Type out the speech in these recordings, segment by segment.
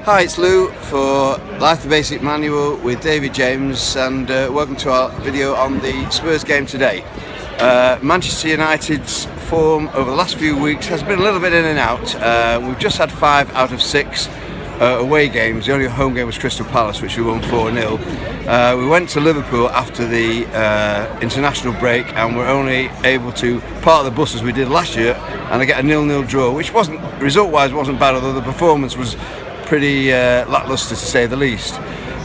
Hi, it's Lou for Life the Basic Manual with David James, and welcome to our video on the Spurs game today. Manchester United's form over the last few weeks has been a little bit in and out. We've just had 5 out of 6 away games. The only home game was Crystal Palace, which we won 4-0. We went to Liverpool after the international break and were only able to park the bus as we did last year and get a 0-0 draw, which wasn't, result-wise, wasn't bad, although the performance was pretty lacklustre to say the least.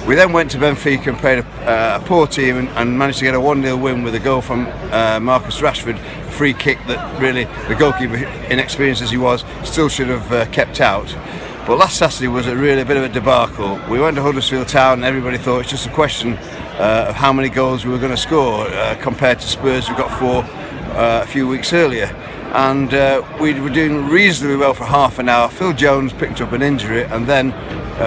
We then went to Benfica and played a poor team and managed to get a 1-0 win with a goal from Marcus Rashford, a free kick that really the goalkeeper, inexperienced as he was, still should have kept out. But last Saturday was really a bit of a debacle. We went to Huddersfield Town and everybody thought it's just a question of how many goals we were going to score compared to Spurs, who got 4 a few weeks earlier. And we were doing reasonably well for half an hour. Phil Jones picked up an injury, and then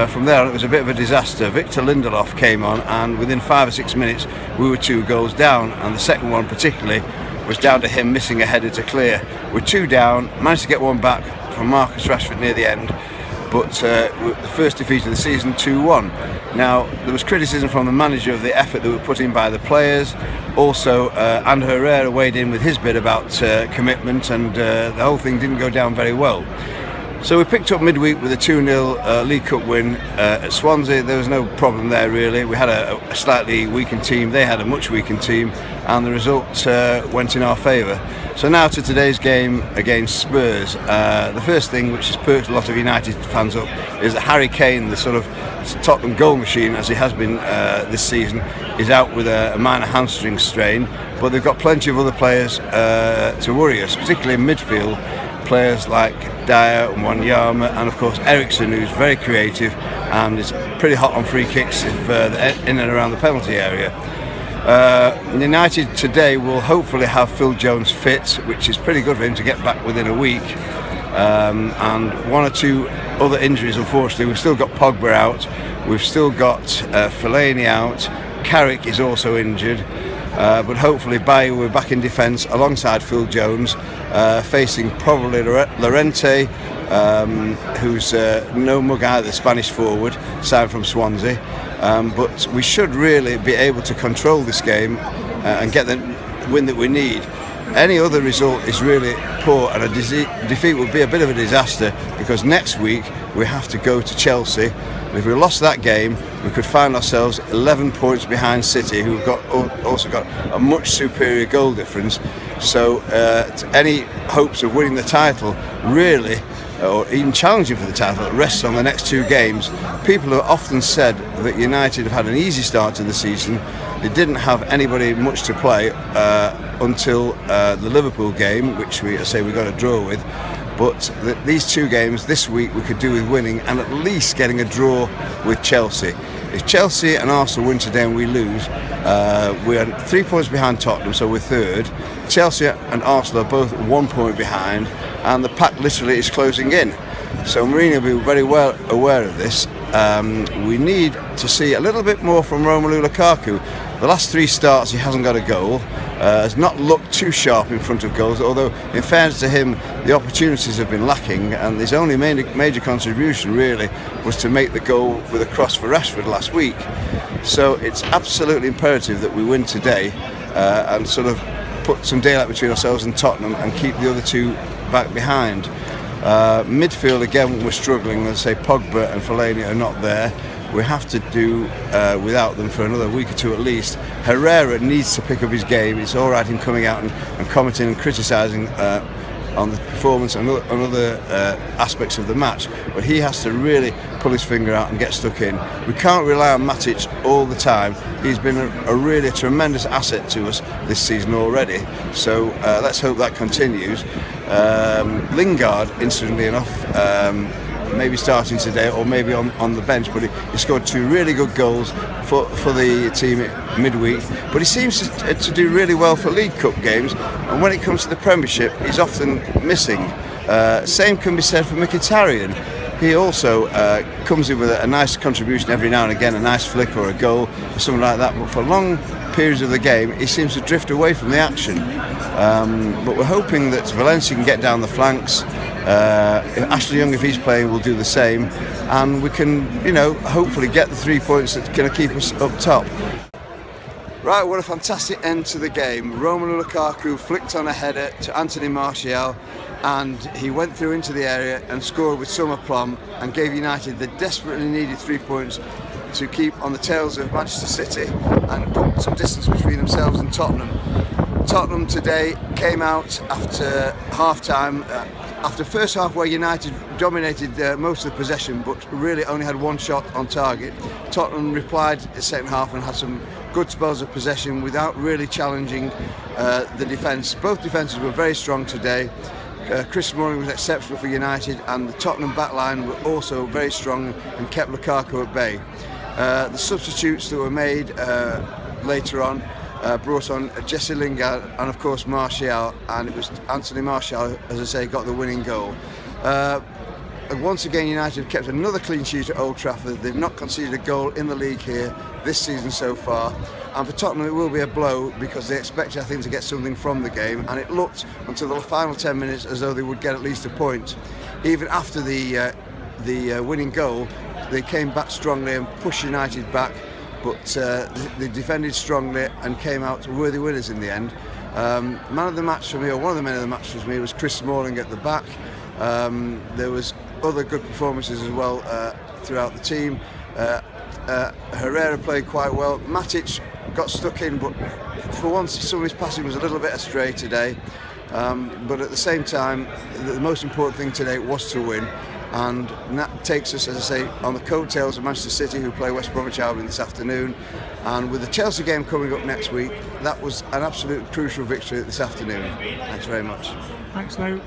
from there it was a bit of a disaster. Victor Lindelof came on, and within 5 or 6 minutes we were 2 goals down, and the second one particularly was down to him missing a header to clear. We're 2 down, managed to get one back from Marcus Rashford near the end, but the first defeat of the season, 2-1. Now, there was criticism from the manager of the effort that were put in by the players. Also, Ander Herrera weighed in with his bit about commitment, and the whole thing didn't go down very well. So we picked up midweek with a 2-0 League Cup win at Swansea. There was no problem there really. We had a slightly weakened team, they had a much weakened team, and the result went in our favour. So now to today's game against Spurs. The first thing which has perked a lot of United fans up is that Harry Kane, the sort of Tottenham goal machine as he has been this season, is out with a minor hamstring strain, but they've got plenty of other players to worry us, particularly in midfield. Players like Dyer and Wanyama, and of course Eriksen, who's very creative and is pretty hot on free kicks if they're in and around the penalty area. United today will hopefully have Phil Jones fit, which is pretty good for him to get back within a week, and 1 or 2 other injuries. Unfortunately, we've still got Pogba out, we've still got Fellaini out, Carrick is also injured, but hopefully Bayer will be back in defence alongside Phil Jones, facing probably Llorente, who's no mug either, the Spanish forward, signed from Swansea. But we should really be able to control this game and get the win that we need. Any other result is really poor, and a defeat would be a bit of a disaster, because next week we have to go to Chelsea. And if we lost that game, we could find ourselves 11 points behind City, who've also got a much superior goal difference. So any hopes of winning the title really, or even challenging for the title, rests on the next 2 games. People have often said that United have had an easy start to the season. They didn't have anybody much to play until the Liverpool game, which we got a draw with. But these 2 games this week we could do with winning, and at least getting a draw with Chelsea. If Chelsea and Arsenal win today and we lose, we are 3 points behind Tottenham, so we're 3rd. Chelsea and Arsenal are both 1 point behind, and the pack literally is closing in. So Mourinho will be very well aware of this. We need to see a little bit more from Romelu Lukaku. The last 3 starts he hasn't got a goal, has not looked too sharp in front of goals, although in fairness to him the opportunities have been lacking, and his only major contribution really was to make the goal with a cross for Rashford last week. So it's absolutely imperative that we win today and sort of put some daylight between ourselves and Tottenham and keep the other 2 back behind. Midfield again we're struggling. Let's say Pogba and Fellaini are not there. We have to do without them for another week or 2 at least. Herrera needs to pick up his game. It's all right him coming out and commenting and criticising on the performance and other aspects of the match, but he has to really pull his finger out and get stuck in. We can't rely on Matic all the time. He's been a really tremendous asset to us this season already, so let's hope that continues. Lingard, incidentally enough, maybe starting today or maybe on the bench, but he scored 2 really good goals for the team midweek, but he seems to do really well for League Cup games, and when it comes to the Premiership he's often missing. Same can be said for Mkhitaryan. He also comes in with a nice contribution every now and again, a nice flick or a goal or something like that, but for long periods of the game he seems to drift away from the action. But we're hoping that Valencia can get down the flanks Ashley Young, if he's playing, will do the same, and we can, hopefully get the 3 points that's going to keep us up top. Right, what a fantastic end to the game. Romelu Lukaku flicked on a header to Anthony Martial, and he went through into the area and scored with some aplomb and gave United the desperately needed 3 points to keep on the tails of Manchester City and put some distance between themselves and Tottenham. Tottenham today came out after half-time, after first half where United dominated most of the possession but really only had one shot on target. Tottenham replied in the second half and had some good spells of possession without really challenging the defence. Both defences were very strong today. Chris Smalling was exceptional for United, and the Tottenham backline were also very strong and kept Lukaku at bay. The substitutes that were made later on brought on Jesse Lingard and of course Martial, and it was Anthony Martial, as I say, got the winning goal. Once again, United have kept another clean sheet at Old Trafford. They've not conceded a goal in the league here this season so far, and for Tottenham it will be a blow because they expected, I think, to get something from the game, and it looked until the final 10 minutes as though they would get at least a point. Even after the winning goal, they came back strongly and pushed United back, but they defended strongly and came out worthy winners in the end. Man of the match for me, or one of the men of the match for me, was Chris Smalling at the back. There was other good performances as well throughout the team. Herrera played quite well. Matic got stuck in, but for once some of his passing was a little bit astray today. But at the same time, the most important thing today was to win, and that takes us, as I say, on the coattails of Manchester City, who play West Bromwich Albion this afternoon. And with the Chelsea game coming up next week, that was an absolute crucial victory this afternoon. Thanks very much. Thanks, Lou.